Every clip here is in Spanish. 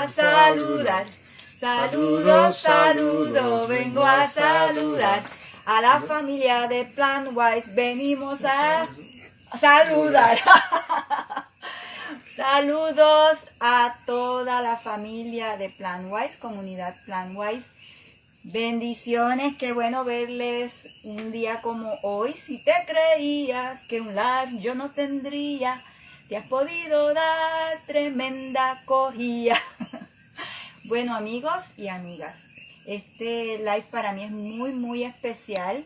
a saludar. Saludos, saludos, vengo a saludar. A la familia de Plantwise venimos a saludar. Saludos a toda la familia de Plantwise, comunidad Plantwise. Bendiciones, qué bueno verles un día como hoy. Si te creías que un live yo no tendría, te has podido dar tremenda cogida. Bueno, amigos y amigas, este live para mí es muy especial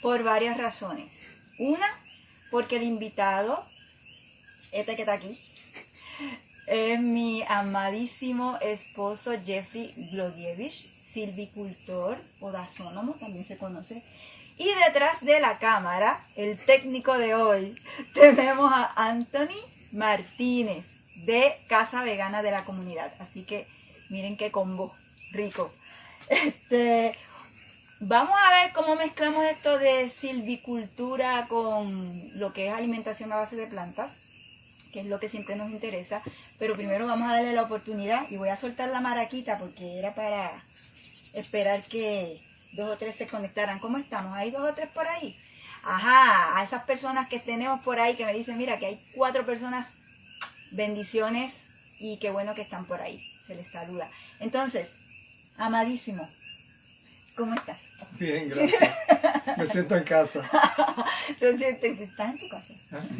por varias razones. Una, porque el invitado, este que está aquí, es mi amadísimo esposo Jeffrey Blogievich, silvicultor o dazónomo, también se conoce. Y detrás de la cámara, el técnico de hoy, tenemos a Anthony Martínez de Casa Vegana de la Comunidad. Así que miren qué combo rico. Vamos a ver cómo mezclamos esto de silvicultura con lo que es alimentación a base de plantas, que es lo que siempre nos interesa. Pero primero vamos a darle la oportunidad y voy a soltar la maraquita porque era para esperar que 2 o 3 se conectaran. ¿Cómo estamos? ¿Hay 2 o 3 por ahí? Ajá, a esas personas que tenemos por ahí que me dicen, mira, que hay 4 personas, bendiciones y qué bueno que están por ahí. Se les saluda. Entonces, amadísimo, ¿cómo estás? Bien, gracias. Me siento en casa. Entonces, ¿estás en tu casa? ¿Ah, sí?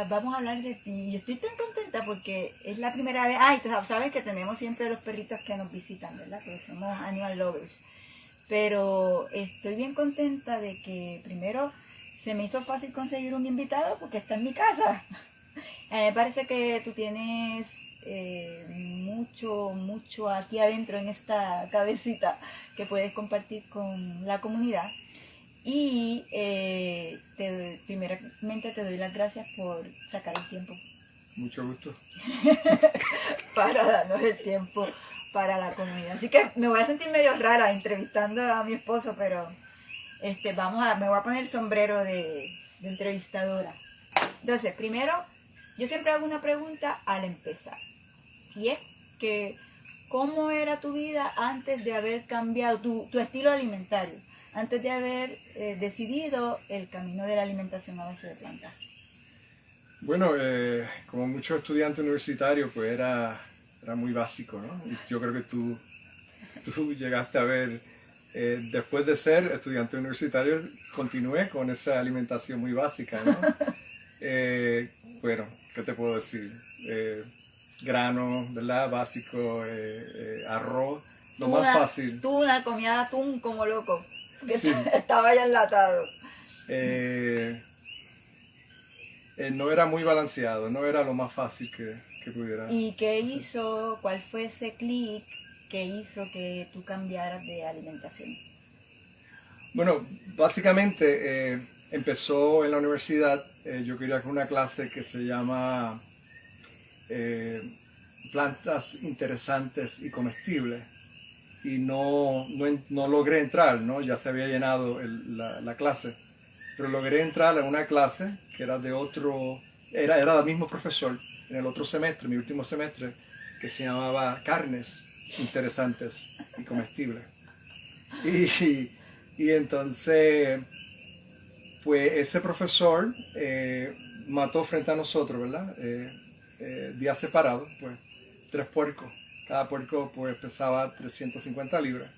Vamos a hablar de ti. Y estoy tan contenta porque es la primera vez. Ay, sabes que tenemos siempre los perritos que nos visitan, ¿verdad? Porque somos animal lovers. Pero estoy bien contenta de que primero se me hizo fácil conseguir un invitado porque está en mi casa. Me parece que tú tienes mucho aquí adentro en esta cabecita que puedes compartir con la comunidad. Y primeramente te doy las gracias por sacar el tiempo. Mucho gusto. Para darnos el tiempo para la comunidad. Así que me voy a sentir medio rara entrevistando a mi esposo, pero me voy a poner el sombrero de entrevistadora. Entonces, primero, yo siempre hago una pregunta al empezar. Y es que, ¿cómo era tu vida antes de haber cambiado tu estilo alimentario? Antes de haber decidido el camino de la alimentación a base de plantas. Bueno, como muchos estudiantes universitarios, pues era muy básico, ¿no? Y yo creo que tú llegaste a ver, después de ser estudiante universitario, continué con esa alimentación muy básica, ¿no? Bueno, ¿qué te puedo decir? Grano, ¿verdad? Básico, arroz, lo más fácil. Tuna, comía atún como loco. Que Sí. Estaba ya enlatado. No era muy balanceado, no era lo más fácil que pudiera. ¿Y qué hizo? ¿Cuál fue ese clic que hizo que tú cambiaras de alimentación? Bueno, básicamente empezó en la universidad. Yo quería con una clase que se llama Plantas Interesantes y Comestibles. Y no logré entrar, ¿no? Ya se había llenado la clase. Pero logré entrar a una clase que era era del mismo profesor en el otro semestre, mi último semestre, que se llamaba Carnes Interesantes y Comestibles. Y entonces, pues ese profesor mató frente a nosotros, ¿verdad? Días separados, pues 3 puercos. Cada puerco pues pesaba 350 libras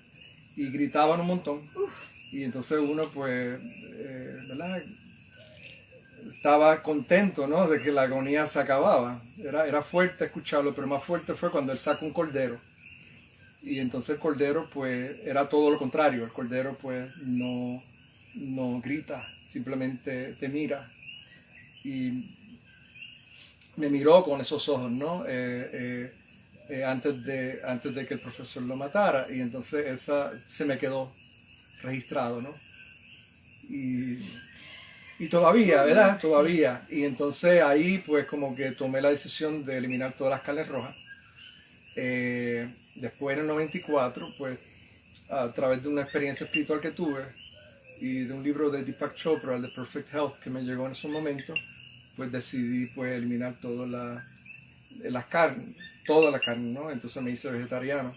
y gritaban un montón. Y entonces uno pues, ¿verdad? Estaba contento, ¿no? De que la agonía se acababa. Era fuerte escucharlo, pero más fuerte fue cuando él sacó un cordero. Y entonces el cordero pues era todo lo contrario. El cordero pues no grita, simplemente te mira. Y me miró con esos ojos, ¿no? Antes de que el profesor lo matara, y entonces esa se me quedó registrado, ¿no? Y todavía, ¿verdad? Todavía. Y entonces ahí pues como que tomé la decisión de eliminar todas las carnes rojas. Después en el 94, pues a través de una experiencia espiritual que tuve y de un libro de Deepak Chopra, el de Perfect Health, que me llegó en esos momentos, pues decidí pues eliminar todas las carnes, toda la carne, ¿no? Entonces me hice vegetariano.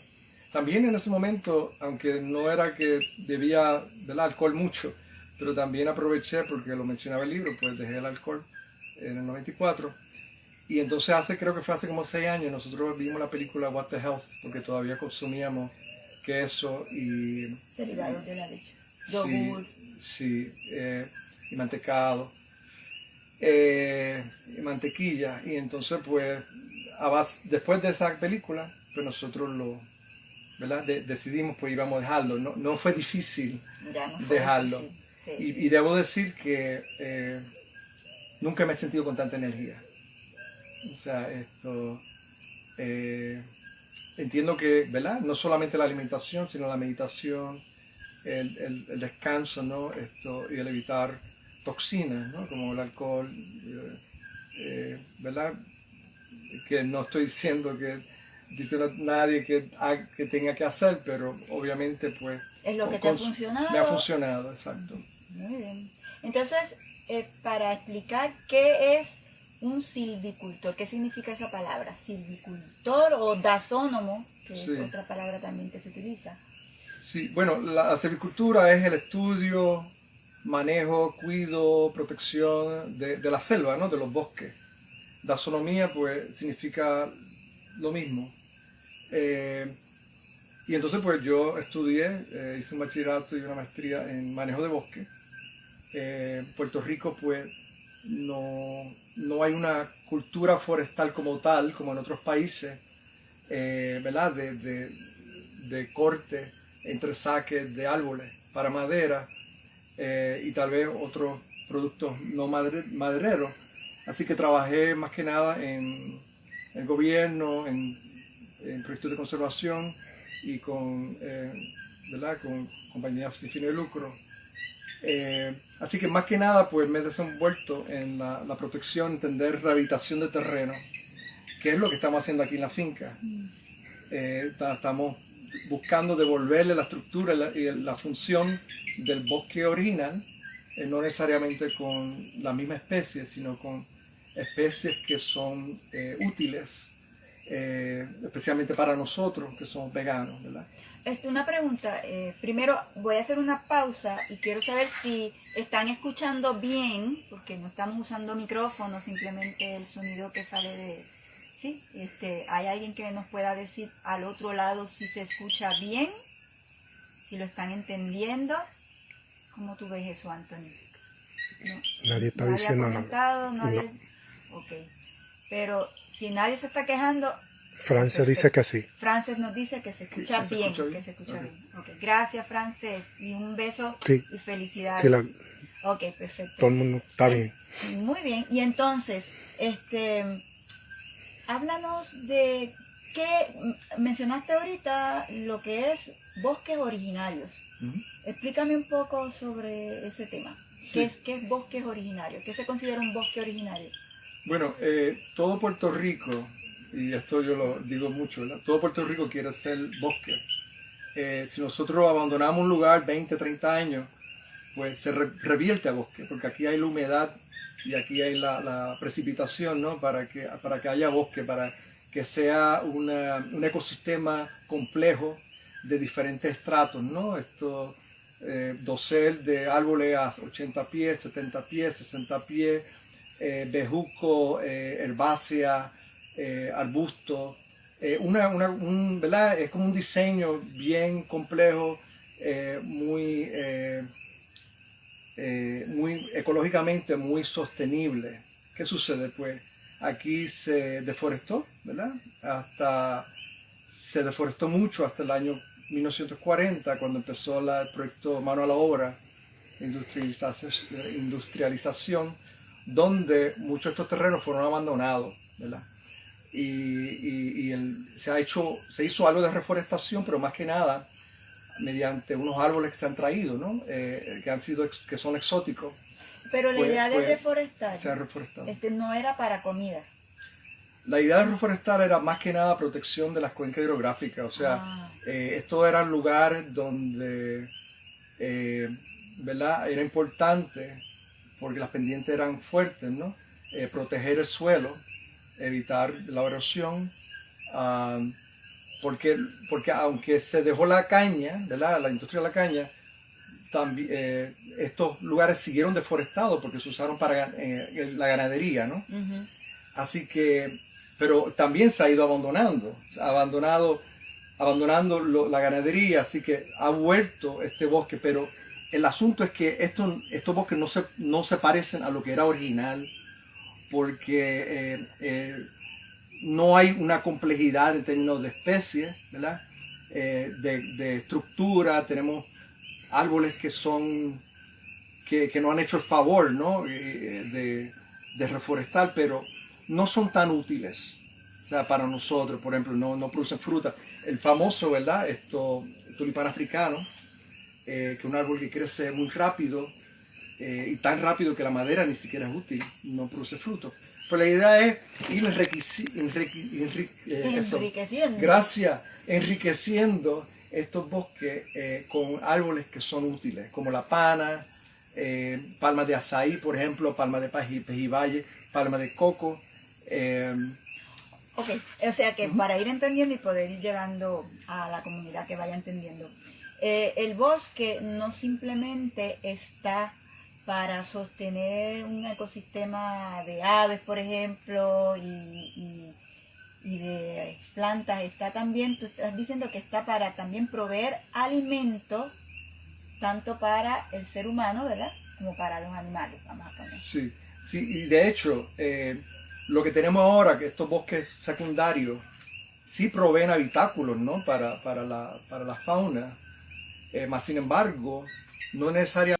También en ese momento, aunque no era que debía del alcohol mucho, pero también aproveché, porque lo mencionaba el libro, pues dejé el alcohol en el 94. Y entonces creo que fue hace como 6 años, nosotros vimos la película What the Health, porque todavía consumíamos queso y... derivados de la leche. Sí, Yogur. sí, y mantecado, y mantequilla. Y entonces pues después de esa película, pues nosotros ¿verdad? Decidimos pues íbamos a dejarlo. No fue difícil Ya no fue dejarlo. difícil, sí. Y debo decir que nunca me he sentido con tanta energía. O sea, entiendo que, ¿verdad? No solamente la alimentación, sino la meditación, el descanso, ¿no? Y el evitar toxinas, ¿no? Como el alcohol, ¿verdad? Que no estoy diciendo que dice nadie que tenga que hacer, pero obviamente pues... Es lo que te ha funcionado. Me ha funcionado, exacto. Muy bien. Entonces, para explicar qué es un silvicultor, ¿qué significa esa palabra? Silvicultor o dasónomo, que Sí. es otra palabra también que se utiliza. Sí, bueno, la silvicultura es el estudio, manejo, cuido, protección de la selva, ¿no? De los bosques. Dasonomía, pues, significa lo mismo. Y entonces, pues, yo estudié, hice un bachillerato y una maestría en manejo de bosques. Puerto Rico, pues, no hay una cultura forestal como tal, como en otros países, ¿verdad? De corte entre saques de árboles para madera y tal vez otros productos no madereros. Así que trabajé más que nada en el gobierno, en proyectos de conservación y ¿verdad? Con compañías sin fines de lucro. Así que más que nada pues me he desenvuelto en la protección, entender rehabilitación de terreno, que es lo que estamos haciendo aquí en la finca. Estamos buscando devolverle la estructura y la función del bosque original, no necesariamente con la misma especie, sino con especies que son útiles, especialmente para nosotros que somos veganos, ¿verdad? Una pregunta, primero voy a hacer una pausa y quiero saber si están escuchando bien, porque no estamos usando micrófono, simplemente el sonido que sale de... ¿Sí? ¿Hay alguien que nos pueda decir al otro lado si se escucha bien? Si lo están entendiendo. ¿Cómo tú ves eso, Anthony? Nadie está diciendo nada. Nadie... No. Ok. Pero si nadie se está quejando... Francia dice que sí. Frances nos dice que se escucha Sí, bien, escucha bien. que se escucha Ok. bien. Okay. Gracias, Frances. Y un beso Sí. y felicidades. Sí, Ok, perfecto. todo el mundo está bien. Muy bien. Y entonces, háblanos de qué mencionaste ahorita, lo que es bosques originarios. Uh-huh. Explícame un poco sobre ese tema. Sí. ¿Qué es bosques originarios? ¿Qué se considera un bosque originario? Bueno, todo Puerto Rico, y esto yo lo digo mucho, ¿verdad? Todo Puerto Rico quiere ser bosque. Si nosotros abandonamos un lugar 20, 30 años, pues se revierte a bosque, porque aquí hay la humedad y aquí hay la precipitación, ¿no? Para que haya bosque, para que sea un ecosistema complejo de diferentes estratos, ¿no? Dosel de árboles a 80 pies, 70 pies, 60 pies, bejuco, herbácea, arbusto, ¿verdad? Es como un diseño bien complejo, muy ecológicamente muy sostenible. ¿Qué sucede? Pues aquí se deforestó, ¿verdad? Se deforestó mucho hasta el año 1940, cuando empezó el proyecto Mano a la Obra, industrialización, donde muchos de estos terrenos fueron abandonados, ¿verdad? Y se hizo algo de reforestación, pero más que nada mediante unos árboles que se han traído, ¿no? Que son exóticos. Pero la idea de reforestar se ha reforestado. No era para comida. La idea de reforestar era más que nada protección de las cuencas hidrográficas, o sea, estos eran lugares donde, ¿verdad? Era importante, porque las pendientes eran fuertes, ¿no? Proteger el suelo, evitar la erosión, porque aunque se dejó la caña, ¿verdad? La industria de la caña, también, estos lugares siguieron deforestados porque se usaron para la ganadería, ¿no? Ujú. Así que, pero también se ha ido abandonando la ganadería, así que ha vuelto este bosque, pero el asunto es que estos bosques no se parecen a lo que era original, porque no hay una complejidad en términos de especies, ¿verdad? De estructura, tenemos árboles que no han hecho el favor, ¿no? de reforestar, pero no son tan útiles. O sea, para nosotros, por ejemplo, no producen fruta. El famoso, ¿verdad? Tulipán africano, que es un árbol que crece muy rápido, y tan rápido que la madera ni siquiera es útil, no produce fruto. Pero la idea es ir enriqueciendo estos bosques con árboles que son útiles, como la pana, palmas de azaí, por ejemplo, palmas de pejibaye, palmas de coco. Ok, o sea que para ir entendiendo y poder ir llevando a la comunidad que vaya entendiendo, el bosque no simplemente está para sostener un ecosistema de aves, por ejemplo, y de plantas, está también, tú estás diciendo que está para también proveer alimento, tanto para el ser humano, ¿verdad?, como para los animales, vamos a poner. Sí, y de hecho, lo que tenemos ahora, que estos bosques secundarios, sí proveen habitáculos, ¿no?, para la fauna, más sin embargo, no necesariamente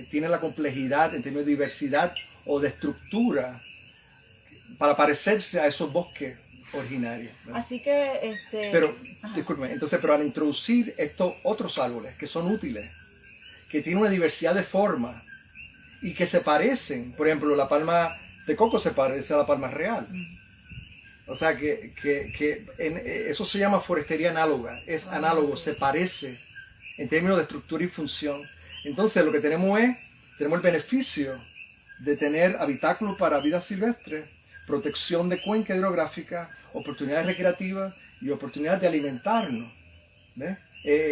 tiene la complejidad en términos de diversidad o de estructura para parecerse a esos bosques originarios, ¿verdad? Así que, Pero, disculpen, pero al introducir estos otros árboles que son útiles, que tienen una diversidad de formas y que se parecen, por ejemplo, la palma de coco se parece a la palma real. O sea eso se llama forestería análoga, es análogo, se parece en términos de estructura y función. Entonces lo que tenemos el beneficio de tener habitáculos para vida silvestre, protección de cuenca hidrográfica, oportunidades recreativas y oportunidades de alimentarnos, ¿ves?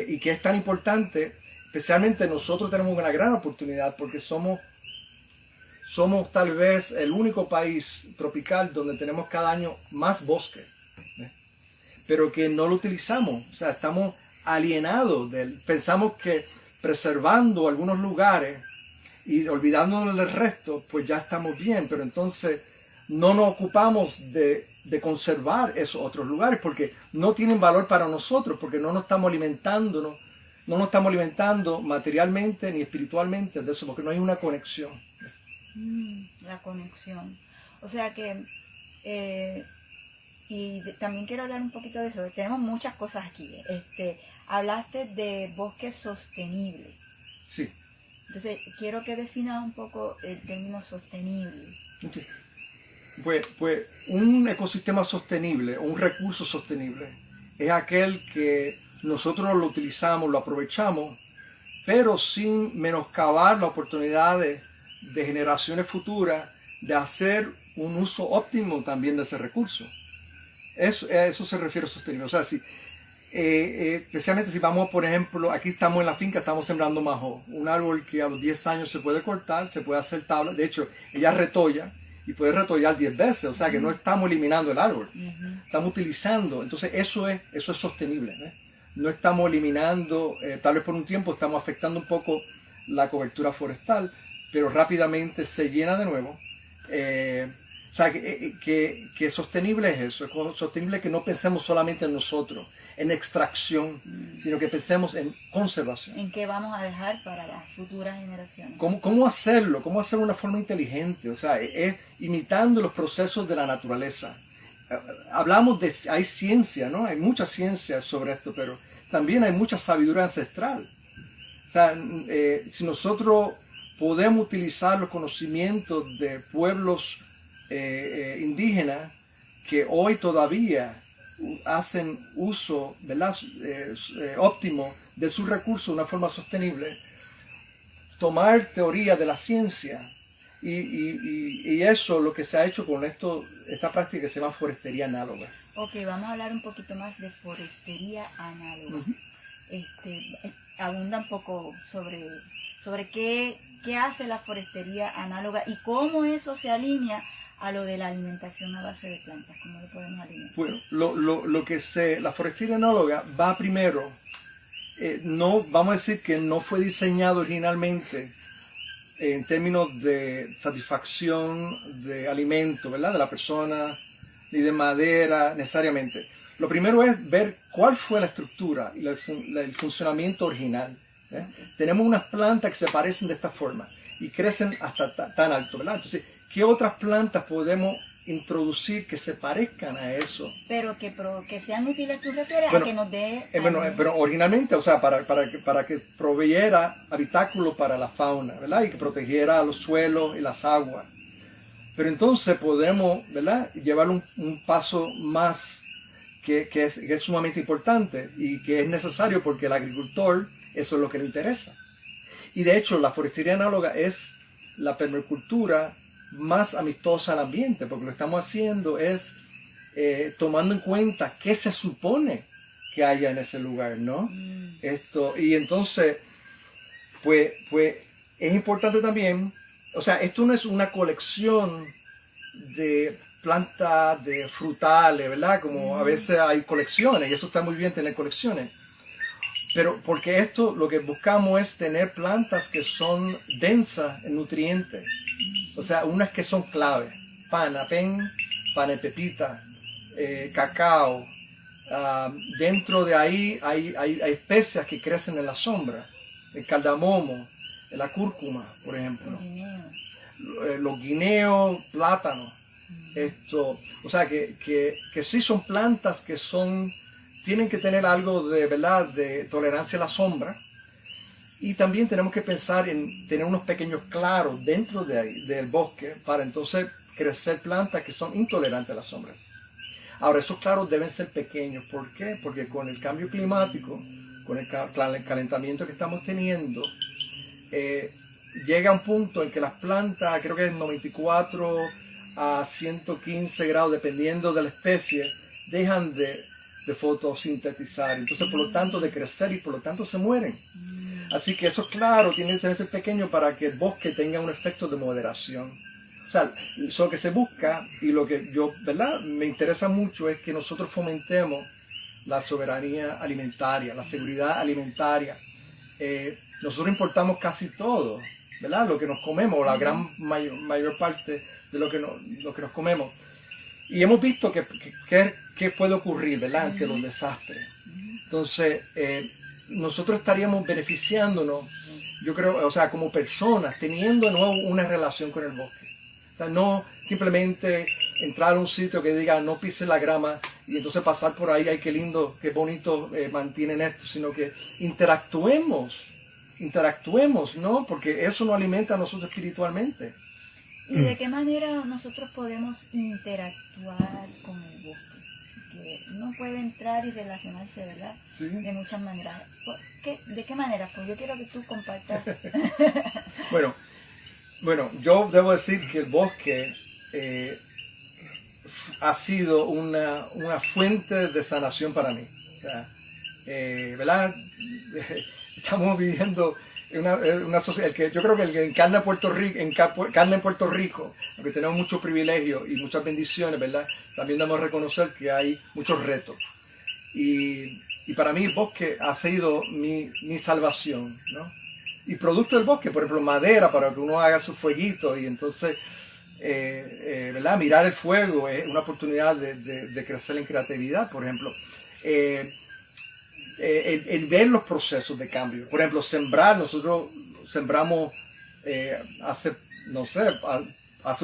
Y que es tan importante, especialmente nosotros tenemos una gran oportunidad porque somos tal vez el único país tropical donde tenemos cada año más bosque, ¿ves? Pero que no lo utilizamos, o sea, estamos alienados de él. Pensamos que preservando algunos lugares y olvidándonos del resto, pues ya estamos bien, pero entonces no nos ocupamos de conservar esos otros lugares porque no tienen valor para nosotros, porque no nos estamos alimentando materialmente ni espiritualmente de eso, porque no hay una conexión. La conexión. O sea que, también quiero hablar un poquito de eso. Tenemos muchas cosas aquí. Hablaste de bosque sostenible. Sí. Entonces, quiero que definas un poco el término sostenible. Okay. Pues un ecosistema sostenible o un recurso sostenible es aquel que nosotros lo utilizamos, lo aprovechamos, pero sin menoscabar las oportunidades de generaciones futuras de hacer un uso óptimo también de ese recurso. Eso se refiere a sostenible. O sea, especialmente si vamos, por ejemplo, aquí estamos en la finca, estamos sembrando majo, un árbol que a los 10 años se puede cortar, se puede hacer tabla, de hecho, ella retolla y puede retollar 10 veces, o sea que no estamos eliminando el árbol, estamos utilizando, entonces eso es sostenible, ¿eh? No estamos eliminando, tal vez por un tiempo estamos afectando un poco la cobertura forestal, pero rápidamente se llena de nuevo. O sea, que sostenible es eso, es sostenible que no pensemos solamente en nosotros, en extracción, sino que pensemos en conservación. ¿En qué vamos a dejar para las futuras generaciones? ¿Cómo hacerlo? ¿Cómo hacerlo de una forma inteligente? O sea, es imitando los procesos de la naturaleza. Hablamos hay ciencia, ¿no? Hay mucha ciencia sobre esto, pero también hay mucha sabiduría ancestral. O sea, si nosotros podemos utilizar los conocimientos de pueblos indígenas que hoy todavía hacen uso, ¿verdad?, óptimo de sus recursos de una forma sostenible, tomar teoría de la ciencia Y eso lo que se ha hecho con esta práctica que se llama forestería análoga. Ok, vamos a hablar un poquito más de forestería análoga. Abunda un poco sobre qué hace la forestería análoga y cómo eso se alinea a lo de la alimentación a base de plantas. ¿Cómo lo podemos alinear? Bueno, la forestería análoga va primero, no vamos a decir que no fue diseñado originalmente en términos de satisfacción de alimento, ¿verdad? De la persona, ni de madera necesariamente. Lo primero es ver cuál fue la estructura y el funcionamiento original. Tenemos unas plantas que se parecen de esta forma y crecen hasta tan alto, ¿verdad? Entonces, ¿qué otras plantas podemos introducir que se parezcan a eso? Pero que sean útiles, ¿tú refieres Bueno, a que nos dé... pero originalmente, o sea, para que proveyera habitáculo para la fauna, ¿verdad? Y que protegiera los suelos y las aguas. Pero entonces podemos, ¿verdad?, llevar un paso más que es sumamente importante y que es necesario porque el agricultor, eso es lo que le interesa. Y de hecho, la forestería análoga es la permacultura más amistosa al ambiente, porque lo que estamos haciendo es tomando en cuenta qué se supone que haya en ese lugar, ¿no? Y entonces, pues es importante también, o sea, esto no es una colección de plantas, de frutales, ¿verdad? Como a veces hay colecciones, y eso está muy bien tener colecciones. Pero porque esto lo que buscamos es tener plantas que son densas en nutrientes. O sea, unas que son claves. Panapén, panepepita, cacao. Dentro de ahí hay especias que crecen en la sombra. El cardamomo, la cúrcuma, por ejemplo. Los guineos, plátanos. O sea, que sí son plantas que tienen que tener algo de, ¿verdad?, de tolerancia a la sombra. Y también tenemos que pensar en tener unos pequeños claros dentro de ahí, del bosque, para entonces crecer plantas que son intolerantes a la sombra. Ahora, esos claros deben ser pequeños. ¿Por qué? Porque con el cambio climático, con el calentamiento que estamos teniendo, llega un punto en que las plantas, creo que es 94 a 115 grados, dependiendo de la especie, dejan de fotosintetizar. Entonces, por lo tanto, de crecer y por lo tanto se mueren. Así que eso, claro, tiene que ser pequeño para que el bosque tenga un efecto de moderación. O sea, eso que se busca y lo que yo, ¿verdad?, me interesa mucho es que nosotros fomentemos la soberanía alimentaria, la seguridad alimentaria. Nosotros importamos casi todo, ¿verdad?, lo que nos comemos, la gran mayor parte de lo que nos comemos. Y hemos visto que puede ocurrir, ¿verdad?, ante los desastres. Entonces, nosotros estaríamos beneficiándonos, yo creo, o sea, como personas, teniendo de nuevo una relación con el bosque. O sea, no simplemente entrar a un sitio que diga no pise la grama y entonces pasar por ahí, ay, qué lindo, qué bonito mantienen esto, sino que interactuemos, ¿no? Porque eso nos alimenta a nosotros espiritualmente. ¿Y de qué manera nosotros podemos interactuar con el bosque? Que uno puede entrar y relacionarse, ¿verdad? Sí. De muchas maneras. ¿De qué manera? Pues yo quiero que tú compartas. Bueno, yo debo decir que el bosque ha sido una fuente de sanación para mí. O sea, ¿verdad? Estamos viviendo una sociedad, yo creo que el que encarna en Puerto Rico, aunque tenemos muchos privilegios y muchas bendiciones, ¿verdad?, también debemos reconocer que hay muchos retos. Y para mí el bosque ha sido mi salvación, ¿no? Y producto del bosque, por ejemplo, madera para que uno haga su fueguito y entonces, ¿verdad?, mirar el fuego es una oportunidad de crecer en creatividad, por ejemplo. El ver los procesos de cambio. Por ejemplo, sembrar, nosotros sembramos hace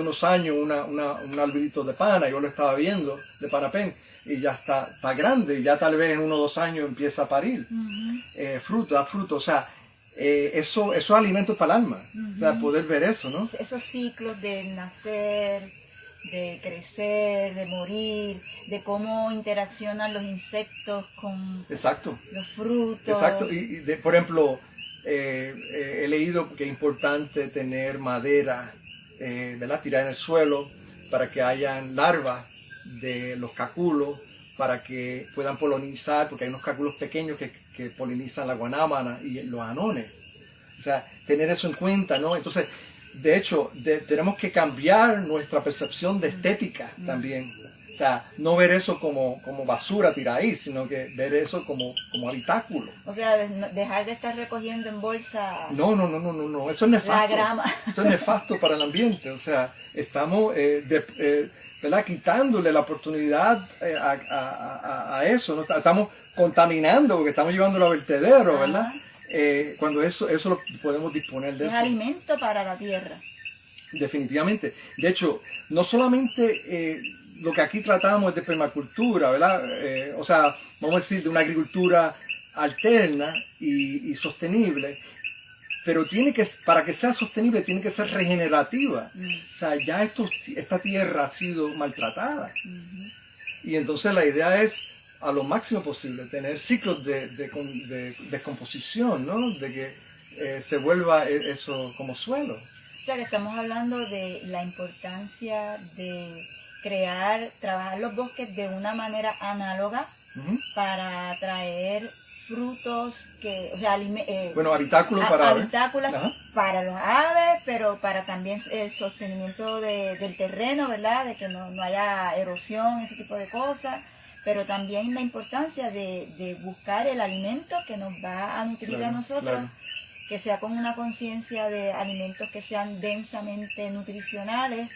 unos años un arbolito de pana, yo lo estaba viendo, de panapén, y ya está grande, ya tal vez en 1 o 2 años empieza a parir. Da fruto, o sea, eso es alimento para el alma, o sea, poder ver eso, ¿no? Esos ciclos de nacer, de crecer, de morir, de cómo interaccionan los insectos con los frutos. Exacto, por ejemplo, he leído que es importante tener madera ¿verdad? Tirar en el suelo para que hayan larvas de los cáculos, para que puedan polinizar, porque hay unos cáculos pequeños que polinizan la guanábana y los anones. O sea, tener eso en cuenta, ¿no? Entonces, de hecho, tenemos que cambiar nuestra percepción de estética también. O sea, no ver eso como basura tirada ahí, sino que ver eso como habitáculo. O sea, dejar de estar recogiendo en bolsa No, eso es nefasto. la grama. Eso es nefasto para el ambiente. O sea, estamos ¿verdad? Quitándole la oportunidad a eso, ¿no? Estamos contaminando porque estamos llevándolo a vertedero, ¿verdad? Cuando eso lo podemos disponer de Es eso. alimento para la tierra. Definitivamente. De hecho, no solamente lo que aquí tratamos es de permacultura, ¿verdad? O sea, vamos a decir de una agricultura alterna y sostenible, pero para que sea sostenible tiene que ser regenerativa. O sea, ya esta tierra ha sido maltratada. Y entonces la idea es, a lo máximo posible, tener ciclos de descomposición, ¿no? De que se vuelva eso como suelo. O sea, que estamos hablando de la importancia de trabajar los bosques de una manera análoga para atraer frutos o sea, bueno, habitáculos para aves. Habitáculos para los aves, pero para también el sostenimiento del terreno, ¿verdad? De que no haya erosión, ese tipo de cosas. Pero también la importancia de buscar el alimento que nos va a nutrir a nosotros, que sea con una conciencia de alimentos que sean densamente nutricionales,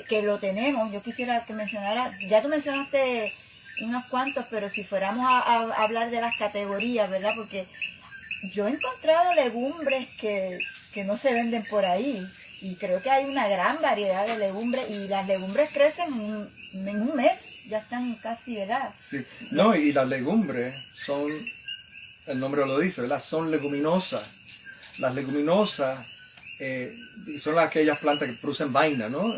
que lo tenemos. Yo quisiera que mencionara, ya tú mencionaste unos cuantos, pero si fuéramos a hablar de las categorías, ¿verdad? Porque yo he encontrado legumbres que no se venden por ahí, y creo que hay una gran variedad de legumbres, y las legumbres crecen en un mes. Ya están casi, ¿verdad? Sí, no, y las legumbres son, el nombre lo dice, ¿verdad? Son leguminosas. Las leguminosas son aquellas plantas que producen vaina, ¿no?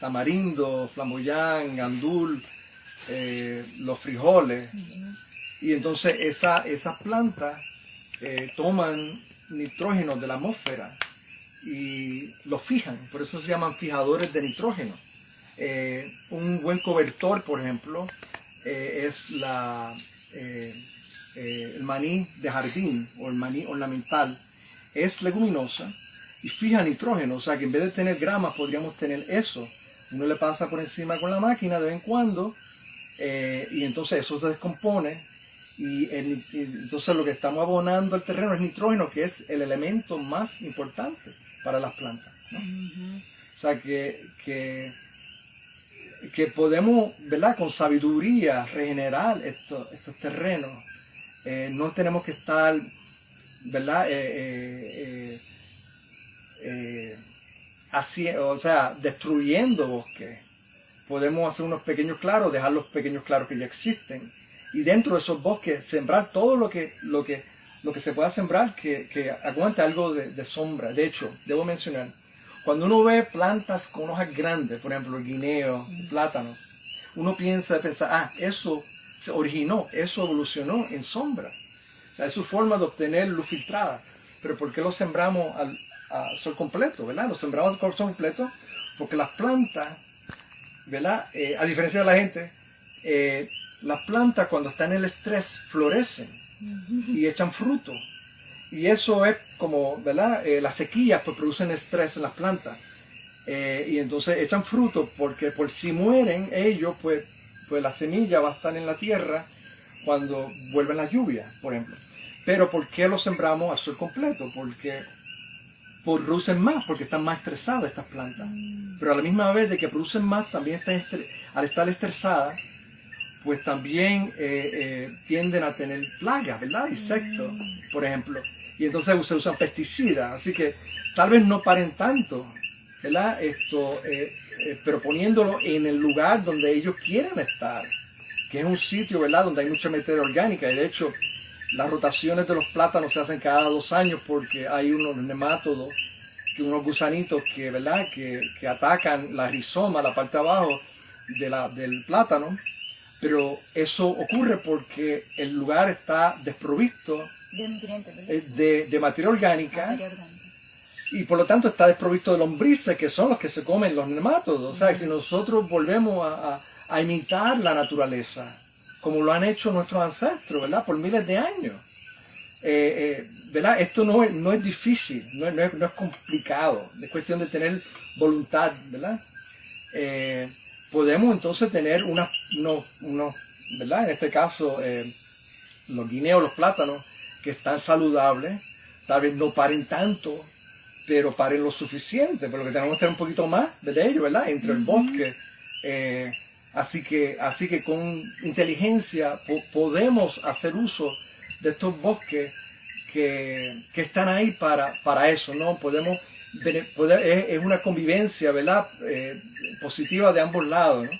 Tamarindo, flamboyán, gandul, los frijoles. Y entonces esas plantas toman nitrógeno de la atmósfera y lo fijan, por eso se llaman fijadores de nitrógeno. Un buen cobertor, por ejemplo, es el maní de jardín o el maní ornamental. Es leguminosa y fija nitrógeno, o sea que en vez de tener gramas podríamos tener eso. Uno le pasa por encima con la máquina de vez en cuando y entonces eso se descompone y entonces lo que estamos abonando al terreno es nitrógeno, que es el elemento más importante para las plantas, ¿no? O sea que podemos, ¿verdad? Con sabiduría regenerar estos terrenos. No tenemos que estar, ¿verdad? Destruyendo bosques. Podemos hacer unos pequeños claros, dejar los pequeños claros que ya existen, y dentro de esos bosques sembrar todo lo que se pueda sembrar que aguante algo de sombra. De hecho, debo mencionar, cuando uno ve plantas con hojas grandes, por ejemplo, el guineo, el plátano, uno piensa, eso se originó, eso evolucionó en sombra. O sea, es su forma de obtener luz filtrada. Pero ¿por qué lo sembramos al sol completo, verdad? Lo sembramos al sol completo porque las plantas, ¿verdad? A diferencia de la gente, las plantas cuando están en el estrés florecen y echan fruto. Y eso es como, ¿verdad? Las sequías pues producen estrés en las plantas. Y entonces echan fruto porque por si mueren ellos, pues la semilla va a estar en la tierra cuando vuelven las lluvias, por ejemplo. Pero ¿por qué lo sembramos a sol completo? Porque producen más, porque están más estresadas estas plantas. Pero a la misma vez de que producen más, también al estar estresadas, pues también tienden a tener plagas, ¿verdad? Insectos, por ejemplo. Y entonces se usan pesticidas, así que tal vez no paren tanto, ¿verdad? Pero poniéndolo en el lugar donde ellos quieren estar, que es un sitio, ¿verdad? Donde hay mucha materia orgánica. Y de hecho, las rotaciones de los plátanos se hacen cada 2 años porque hay unos nemátodos, unos gusanitos que, ¿verdad? que atacan la rizoma, la parte de abajo del plátano. Pero eso ocurre porque el lugar está desprovisto de nutrientes, de materia orgánica, y por lo tanto está desprovisto de lombrices, que son los que se comen los nemátodos. O sea, si nosotros volvemos a imitar la naturaleza, como lo han hecho nuestros ancestros, ¿verdad? Por miles de años. ¿Verdad? Esto no es difícil, no es complicado, es cuestión de tener voluntad, ¿verdad? Podemos entonces tener unos, ¿verdad? En este caso, los guineos, los plátanos, que están saludables, tal vez no paren tanto, pero paren lo suficiente, por lo que tenemos que tener un poquito más de ellos, ¿verdad? Entre el bosque. Así que con inteligencia podemos hacer uso de estos bosques que están ahí para eso, ¿no? Es una convivencia, ¿verdad? Positiva de ambos lados, ¿no?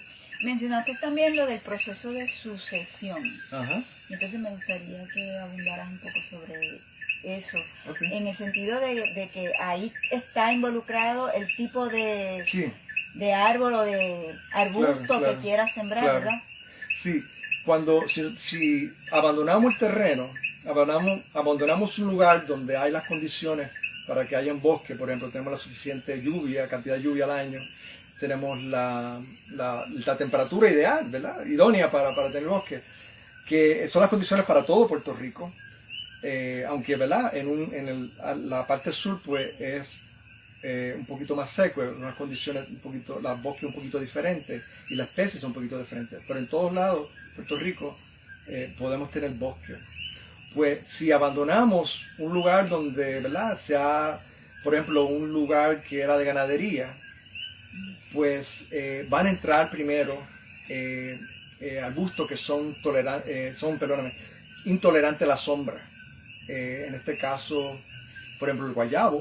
Mencionaste también lo del proceso de sucesión. Ajá. Entonces me gustaría que abundaras un poco sobre eso. Okay. En el sentido de que ahí está involucrado el tipo de, Sí. de árbol o de arbusto Claro, que quieras sembrar, claro. ¿verdad? Sí, si abandonamos el terreno, abandonamos un lugar donde hay las condiciones para que haya un bosque, por ejemplo, tenemos la suficiente lluvia, cantidad de lluvia al año, tenemos la temperatura ideal, ¿verdad? Idónea para tener bosque, que son las condiciones para todo Puerto Rico, aunque, ¿verdad? La parte sur pues es un poquito más seco, unas condiciones las bosques un poquito diferentes y las especies son un poquito diferentes, pero en todos lados, Puerto Rico, podemos tener bosque. Pues si abandonamos un lugar donde, ¿verdad? Por ejemplo, un lugar que era de ganadería, pues van a entrar primero arbustos que son intolerantes a la sombra. En este caso, por ejemplo, el guayabo.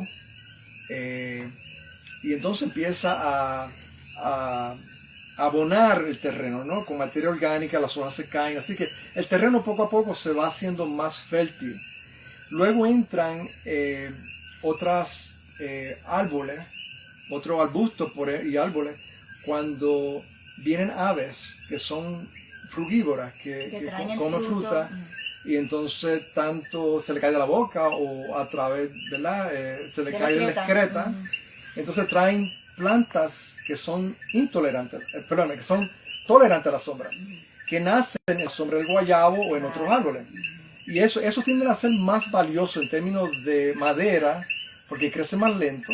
Y entonces empieza a abonar el terreno, ¿no? Con materia orgánica, las hojas se caen, así que el terreno poco a poco se va haciendo más fértil. Luego entran otros arbustos y árboles, cuando vienen aves que son frugívoras, que comen fruta, y entonces tanto se le cae de la boca o a través, ¿verdad? Se le cae de la excreta. Entonces traen plantas que son que son tolerantes a la sombra, que nacen en la sombra del guayabo o en otros árboles. Y eso tiende a ser más valioso en términos de madera, porque crece más lento,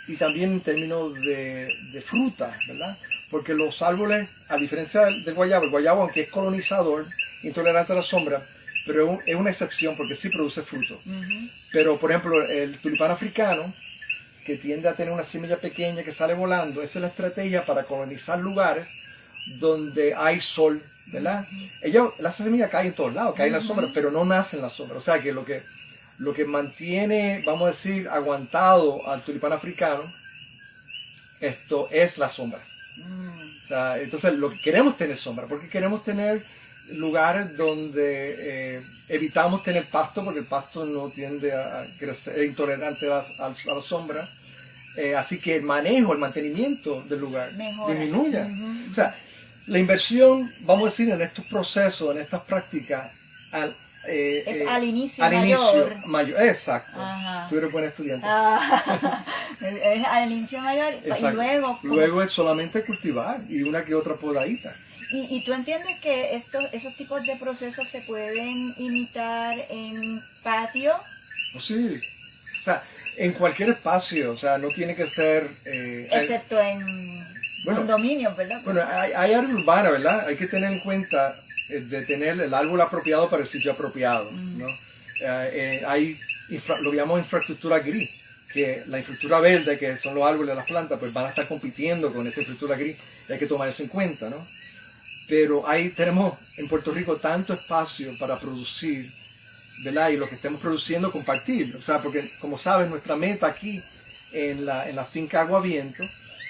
y también en términos de fruta, ¿verdad? Porque los árboles, a diferencia del guayabo, el guayabo, aunque es colonizador, intolerante a la sombra, pero es una excepción porque sí produce fruto. Pero, por ejemplo, el tulipán africano, que tiende a tener una semilla pequeña que sale volando, esa es la estrategia para colonizar lugares donde hay sol, ¿verdad? La semilla cae en todos lados, cae en la sombra, pero no nace en la sombra. O sea que lo que mantiene, vamos a decir, aguantado al tulipán africano, esto es la sombra. O sea, entonces lo que queremos tener sombra, porque queremos tener lugares donde evitamos tener pasto, porque el pasto no tiende a crecer, es intolerante a la sombra. Así que el mantenimiento del lugar disminuye. O sea, la inversión, vamos a decir, en estos procesos, en estas prácticas, es al inicio mayor. Exacto. Ajá. Tú eres buen estudiante. Es al inicio mayor. Exacto. Y luego es solamente cultivar y una que otra podadita. ¿Y tú entiendes que esos tipos de procesos se pueden imitar en patio? Sí. O sea, en cualquier espacio, o sea, no tiene que ser... excepto en condominios, ¿verdad? Bueno, hay área urbana, ¿verdad? Hay que tener en cuenta de tener el árbol apropiado para el sitio apropiado, ¿no? Lo llamamos infraestructura gris, que la infraestructura verde, que son los árboles de las plantas, pues van a estar compitiendo con esa infraestructura gris, y hay que tomar eso en cuenta, ¿no? Pero ahí tenemos en Puerto Rico tanto espacio para producir, ¿verdad? Y lo que estemos produciendo, compartir. O sea, porque como sabes, nuestra meta aquí en la finca Agua Viento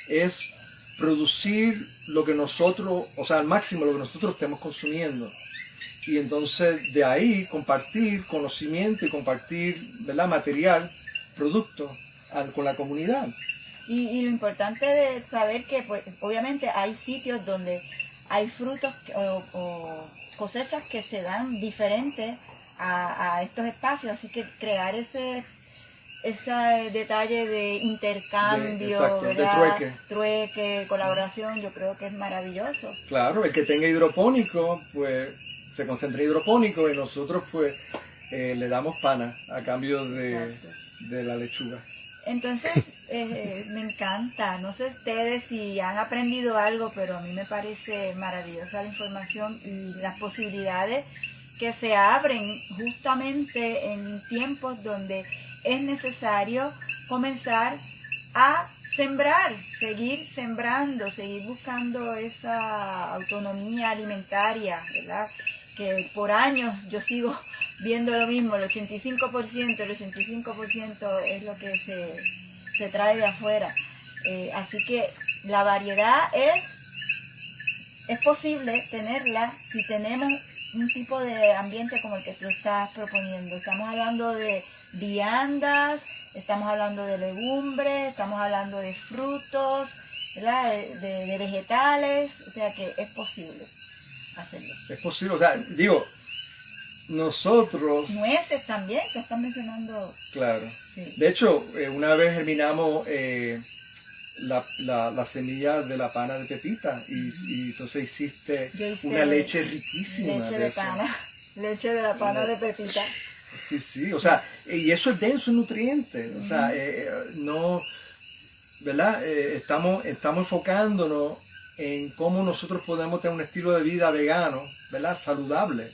es producir lo que nosotros, o sea, al máximo lo que nosotros estemos consumiendo. Y entonces de ahí compartir conocimiento y compartir, ¿verdad? Material, producto con la comunidad. Y lo importante de saber que, pues, obviamente hay sitios donde hay frutos o cosechas que se dan diferentes a estos espacios, así que crear ese detalle de intercambio, exacto, de ¿verdad? trueque. Trueque, colaboración, yo creo que es maravilloso. Claro, el que tenga hidropónico, pues se concentra en hidropónico y nosotros pues le damos pana a cambio Exacto. de la lechuga. Entonces, me encanta. No sé ustedes si han aprendido algo, pero a mí me parece maravillosa la información y las posibilidades que se abren justamente en tiempos donde es necesario comenzar a sembrar, seguir sembrando, seguir buscando esa autonomía alimentaria, ¿verdad? Que por años yo sigo viendo lo mismo, el 85% es lo que se trae de afuera. Así que la variedad es posible tenerla si tenemos un tipo de ambiente como el que tú estás proponiendo. Estamos hablando de viandas, estamos hablando de legumbres, estamos hablando de frutos, ¿verdad? De vegetales, o sea que es posible hacerlo. Es posible, o sea, digo, nosotros... Nueces también, que están mencionando. Claro. Sí. De hecho, una vez germinamos la semilla de la pana de pepita y entonces hiciste Yo hice una leche riquísima. Leche de eso. pana, leche de la pana de pepita. Sí, sí, o sea, y eso es denso en nutrientes, o sea, no, ¿verdad? Estamos enfocándonos en cómo nosotros podemos tener un estilo de vida vegano, ¿verdad? Saludable.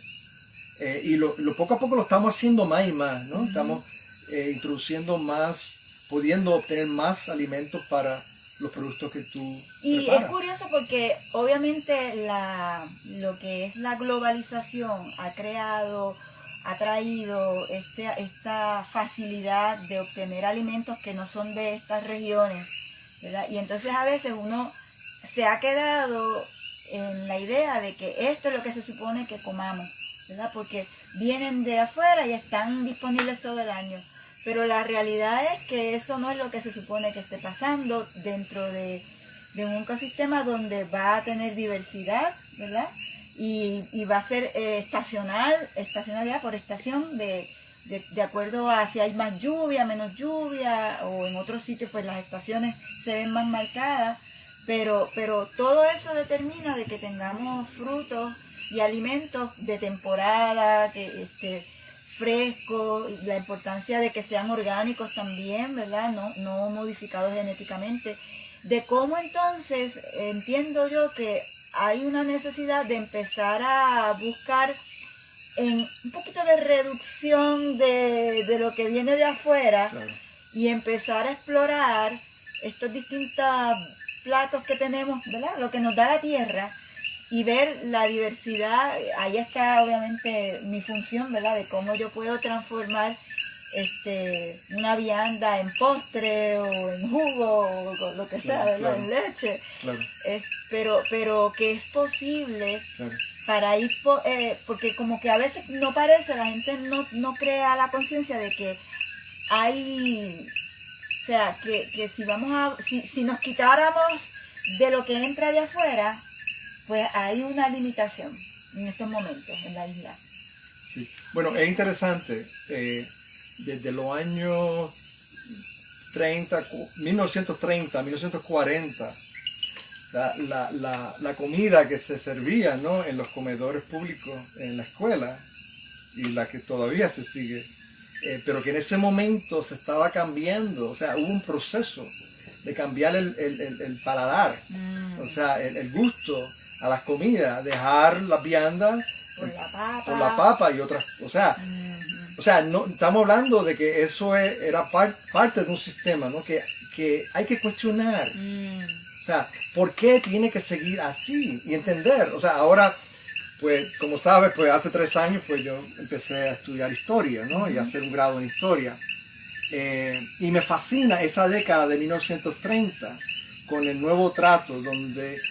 Y lo poco a poco lo estamos haciendo más y más, ¿no? Estamos introduciendo más, pudiendo obtener más alimentos para los productos que tú Y preparas. es curioso porque obviamente lo que es la globalización ha traído esta facilidad de obtener alimentos que no son de estas regiones, ¿verdad? Y entonces a veces uno se ha quedado en la idea de que esto es lo que se supone que comamos, ¿verdad? Porque vienen de afuera y están disponibles todo el año. Pero la realidad es que eso no es lo que se supone que esté pasando dentro de un ecosistema donde va a tener diversidad, ¿verdad? Y va a ser estacionalidad por estación, de acuerdo a si hay más lluvia, menos lluvia, o en otros sitios pues las estaciones se ven más marcadas, pero todo eso determina de que tengamos frutos y alimentos de temporada, frescos, la importancia de que sean orgánicos también, ¿verdad? No modificados genéticamente. De cómo entonces entiendo yo que hay una necesidad de empezar a buscar en un poquito de reducción de lo que viene de afuera, Claro. y empezar a explorar estos distintos platos que tenemos, ¿verdad? Lo que nos da la tierra, y ver la diversidad. Ahí está obviamente mi función, ¿verdad? De cómo yo puedo transformar una vianda en postre o en jugo o lo que sea, Claro, ¿verdad? claro. En leche. Claro, Pero que es posible claro. para ir, porque como que a veces no parece, la gente no crea la conciencia de que hay, o sea, que si nos quitáramos de lo que entra de afuera, pues hay una limitación en estos momentos en la isla. Sí. Bueno, es interesante, desde los años 1930, 1940, la comida que se servía, ¿no?, en los comedores públicos en la escuela, y la que todavía se sigue, pero que en ese momento se estaba cambiando, o sea, hubo un proceso de cambiar el paladar, o sea, el gusto a las comidas, dejar las viandas por la papa y otras, o sea, no estamos hablando de que eso era parte de un sistema, ¿no?, que hay que cuestionar, o sea, ¿por qué tiene que seguir así? Y entender, o sea, ahora, pues, como sabes, pues hace 3 años, pues yo empecé a estudiar historia, ¿no?, y a hacer un grado en historia, y me fascina esa década de 1930 con el nuevo trato, donde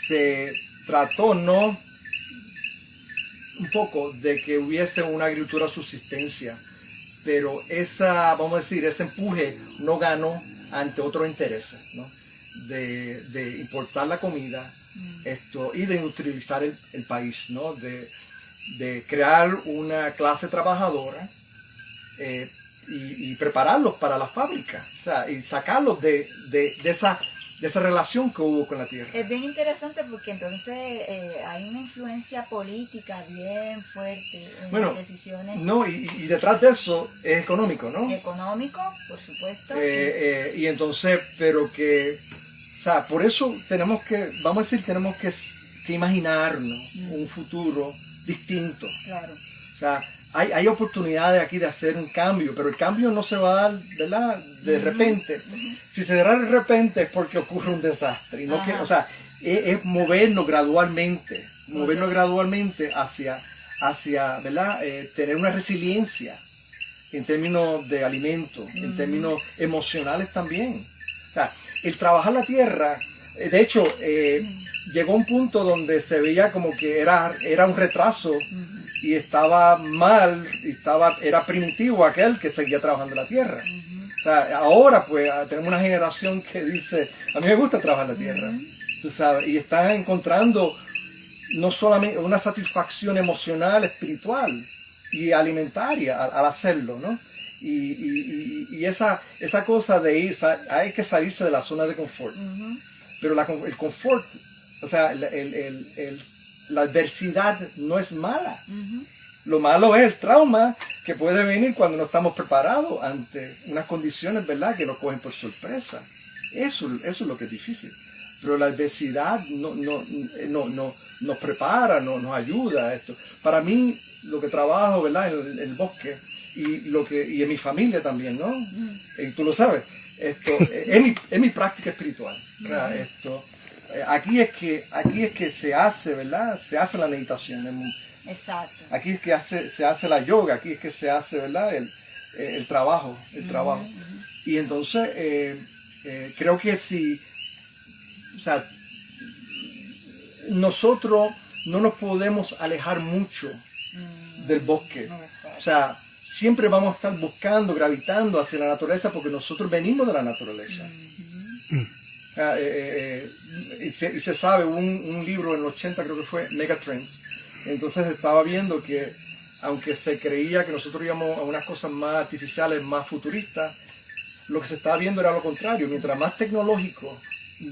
se trató, ¿no?, un poco de que hubiese una agricultura de subsistencia, pero vamos a decir, ese empuje no ganó ante otros intereses, ¿no?, de importar la comida y de industrializar el país, ¿no?, de crear una clase trabajadora y prepararlos para la fábrica, o sea, y sacarlos de esa relación que hubo con la tierra. Es bien interesante porque entonces hay una influencia política bien fuerte en las decisiones. No, y detrás de eso es económico, ¿no? Económico, por supuesto. Y entonces, pero que, o sea, por eso tenemos que, vamos a decir, tenemos que imaginarnos un futuro distinto. Claro. O sea, hay oportunidades aquí de hacer un cambio, pero el cambio no se va a dar, ¿verdad?, de repente. Si se da de repente es porque ocurre un desastre. Y no que, o sea, es movernos gradualmente hacia ¿verdad?, tener una resiliencia en términos de alimentos, en términos emocionales también. O sea, el trabajar la tierra, de hecho, llegó a un punto donde se veía como que era un retraso y estaba mal, era primitivo aquel que seguía trabajando la tierra. O sea, ahora pues tenemos una generación que dice, a mí me gusta trabajar la tierra, tú sabes, y están encontrando no solamente una satisfacción emocional, espiritual y alimentaria al hacerlo, ¿no? Y esa cosa de ir, hay que salirse de la zona de confort. Pero el confort, o sea, la adversidad no es mala. Lo malo es el trauma que puede venir cuando no estamos preparados ante unas condiciones, ¿verdad?, que nos cogen por sorpresa. Eso es lo que es difícil. Pero la adversidad nos prepara, nos ayuda a esto. Para mí, lo que trabajo, ¿verdad?, en el bosque y en mi familia también, ¿no? Y tú lo sabes, esto es mi práctica espiritual. Aquí es que se hace, ¿verdad? Se hace la meditación. Exacto. Aquí es que se hace la yoga, aquí es que se hace, ¿verdad?, el trabajo. Y entonces creo que o sea, nosotros no nos podemos alejar mucho del bosque. O sea, siempre vamos a estar buscando, gravitando hacia la naturaleza porque nosotros venimos de la naturaleza. Y se sabe, un libro en los 80 creo que fue, Megatrends. Entonces estaba viendo que aunque se creía que nosotros íbamos a unas cosas más artificiales, más futuristas, lo que se estaba viendo era lo contrario. Mientras más tecnológico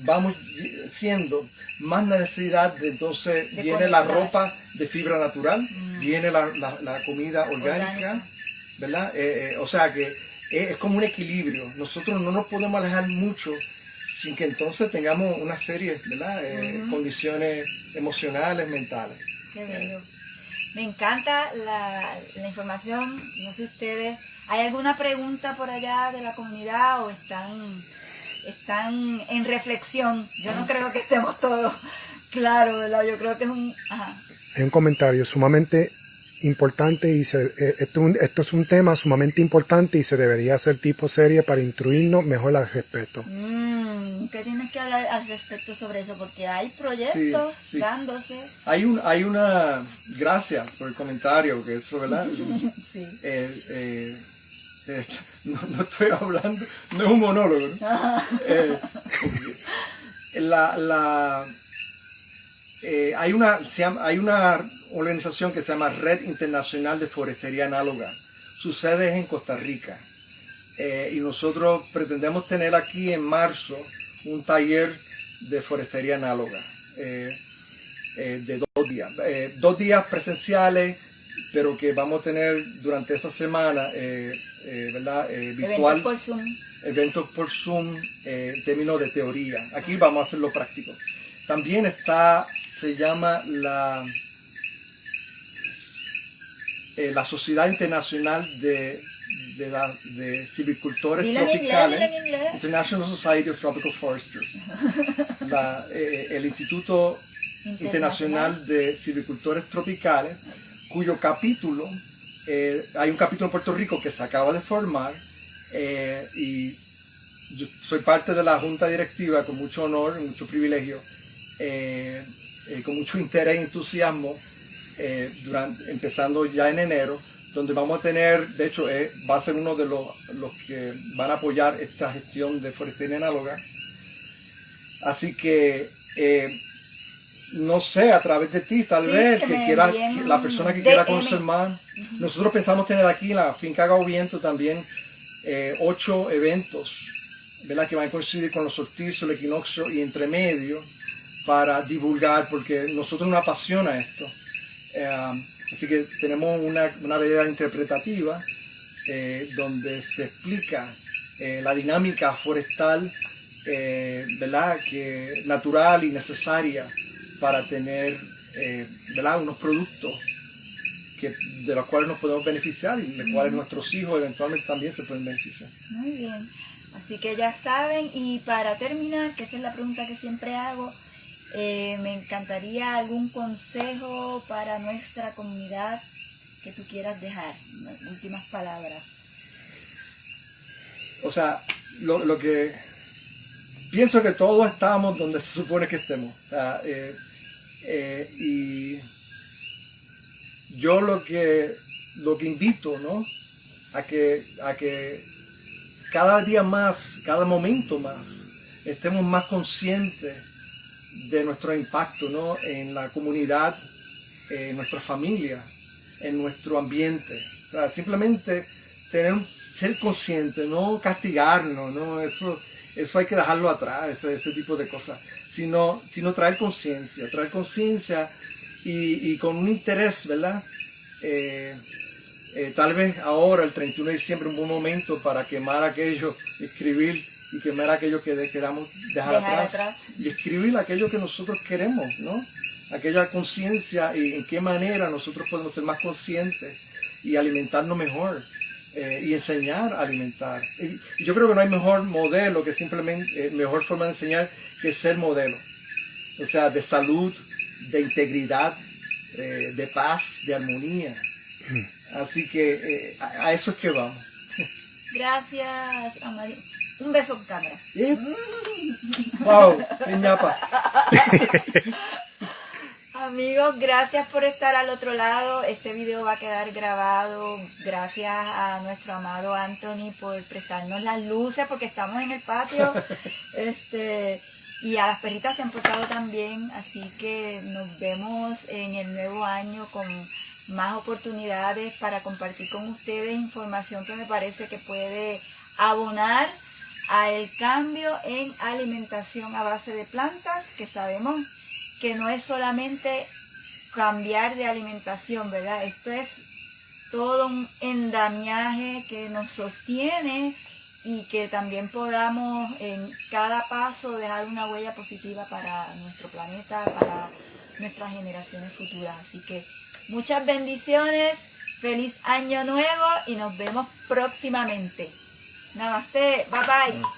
vamos siendo, más necesidad de entonces viene la ropa de fibra natural, viene la comida orgánica, ¿verdad? O sea que es como un equilibrio. Nosotros no nos podemos alejar mucho sin que entonces tengamos una serie, ¿verdad?, condiciones emocionales, mentales. Qué bello. Me encanta la información. No sé ustedes, ¿hay alguna pregunta por allá de la comunidad o están en reflexión? Yo no creo que estemos todos claros, ¿verdad? Yo creo que es un... Hay un comentario sumamente importante y esto es un tema sumamente importante y se debería hacer tipo serie para instruirnos mejor al respecto. ¿Qué tienes que hablar al respecto sobre eso? Porque hay proyectos dándose. Hay una... Gracias por el comentario, que eso, ¿verdad? Sí. No estoy hablando, no es un monólogo, ¿no? Hay una organización que se llama Red Internacional de Forestería Análoga. Su sede es en Costa Rica. Y nosotros pretendemos tener aquí en marzo un taller de forestería análoga de 2 días. 2 días presenciales, pero que vamos a tener durante esa semana, ¿verdad? Virtual. Eventos por Zoom en términos de teoría. Aquí vamos a hacerlo práctico. También se llama la Sociedad Internacional de Silvicultores Tropicales, International Society of Tropical Foresters, el Instituto Internacional de Silvicultores Tropicales, cuyo capítulo, hay un capítulo en Puerto Rico que se acaba de formar, y yo soy parte de la junta directiva con mucho honor y mucho privilegio, con mucho interés y entusiasmo, empezando ya en enero, donde vamos a tener, de hecho va a ser uno de los que van a apoyar esta gestión de forestería análoga. Así que no sé, a través de ti, tal Sí, vez, que que me quiera, envíen la persona que un quiera DM. conocer más. Nosotros pensamos tener aquí en la finca Gao Viento también 8 eventos, ¿verdad? Que van a coincidir con los solsticios, el equinoccio y entre medio para divulgar, porque nosotros nos apasiona esto. Así que tenemos una variedad interpretativa donde se explica la dinámica forestal, ¿verdad? Que natural y necesaria para tener ¿verdad? Unos productos de los cuales nos podemos beneficiar y de los cuales nuestros hijos eventualmente también se pueden beneficiar. Muy bien, así que ya saben, y para terminar, que esa es la pregunta que siempre hago, me encantaría algún consejo para nuestra comunidad que tú quieras dejar, últimas palabras. O sea, lo que pienso que todos estamos donde se supone que estemos. O sea, y yo lo que invito, ¿no? A que cada día más, cada momento más, estemos más conscientes de nuestro impacto, ¿no? En la comunidad, en nuestra familia, en nuestro ambiente. O sea, simplemente ser conscientes, no castigarnos, ¿no? Eso hay que dejarlo atrás, ese tipo de cosas. Sino traer conciencia y con un interés, ¿verdad? Tal vez ahora, el 31 de diciembre, un buen momento para quemar aquello, escribir y quemar aquello que queramos dejar atrás. Y escribir aquello que nosotros queremos, ¿no? Aquella conciencia y en qué manera nosotros podemos ser más conscientes y alimentarnos mejor y enseñar a alimentar. Y yo creo que no hay mejor modelo que simplemente, mejor forma de enseñar que ser modelo. O sea, de salud, de integridad, de paz, de armonía. Así que a eso es que vamos. Gracias, Amarillo. Un beso en cámara. ¡Wow! ¡Qué ñapa! Amigos, gracias por estar al otro lado. Este video va a quedar grabado. Gracias a nuestro amado Anthony por prestarnos las luces porque estamos en el patio. Y a las perritas se han portado también. Así que nos vemos en el nuevo año con más oportunidades para compartir con ustedes información que me parece que puede abonar a el cambio en alimentación a base de plantas, que sabemos que no es solamente cambiar de alimentación, ¿verdad? Esto es todo un endamiaje que nos sostiene y que también podamos en cada paso dejar una huella positiva para nuestro planeta, para nuestras generaciones futuras. Así que muchas bendiciones, feliz año nuevo y nos vemos próximamente. Namaste, bye bye.